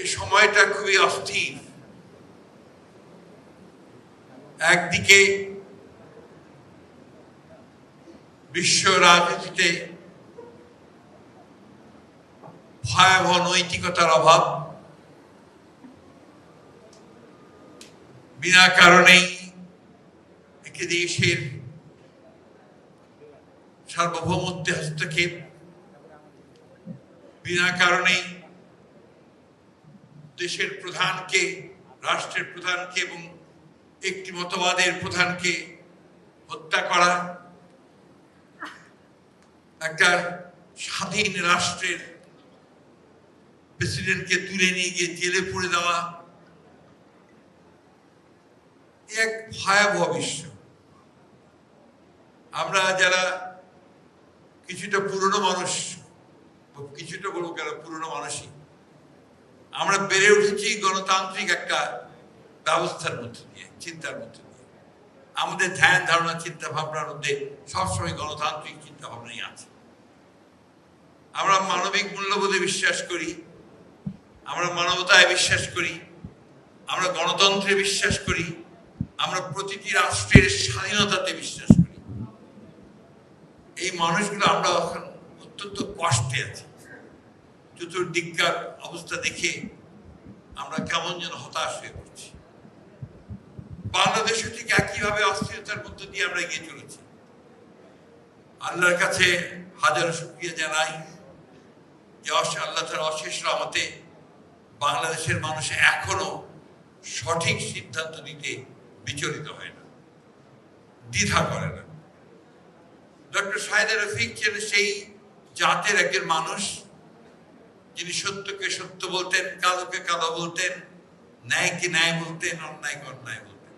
এই সময়টা খুবই অস্থির। একদিকে বিশ্ব রাজনীতিতে ভয়াবহ নৈতিকতার অভাব, বিনা কারণেই একটি দেশের সার্বভৌমত্বে হস্তক্ষেপ, বিনা কারণেই দেশের প্রধানকে, রাষ্ট্রের প্রধানকে এবং একটি মতবাদের প্রধানকে হত্যা করা, একটা স্বাধীন রাষ্ট্রের প্রেসিডেন্টকে তুলে নিয়ে গিয়ে জেলে পুরে দেওয়া, এক ভয়াবহ বিশ্ব। আমরা যারা কিছুটা পুরনো মানুষ, কিছুটা বলবো কেন, পুরনো মানুষই, আমরা বেড়ে উঠেছি গণতান্ত্রিক একটা ব্যবস্থার মধ্যে দিয়ে, চিন্তার মধ্যে দিয়ে। আমাদের ধ্যান ধারণা চিন্তা ভাবনার মধ্যে সবসময় গণতান্ত্রিক চিন্তা ভাবনাই আছে। আমরা মানবিক মূল্যবোধে বিশ্বাস করি, আমরা মানবতায় বিশ্বাস করি, আমরা গণতন্ত্রে বিশ্বাস করি, আমরা প্রতিটি রাষ্ট্রের স্বাধীনতাতে বিশ্বাস করি। এই মানুষগুলো আমরা এখন অত্যন্ত কষ্টে আছি। চতুর্দিককার অবস্থা দেখে আমরা কেমন যেন হতাশ হয়ে পড়ছি। বাংলাদেশও ঠিক একইভাবে অস্থিরতার মধ্য দিয়ে আমরা এগিয়ে চলেছি। আল্লাহর কাছে হাজারো শুকরিয়া জানাই যে আল্লাহ তাআলার অশেষ রহমতে বাংলাদেশের মানুষ এখনো সঠিক সিদ্ধান্ত নিতে বিচলিত হয় না, দ্বিধা করে না। ডক্টর সাইদা রফিক ছিলেন সেই জাতের একজন মানুষ যিনি সত্যকে সত্য বলতেন, কালোকে কালো বলতেন, ন্যায়কে ন্যায় বলতেন, অন্যায়কে অন্যায় বলতেন।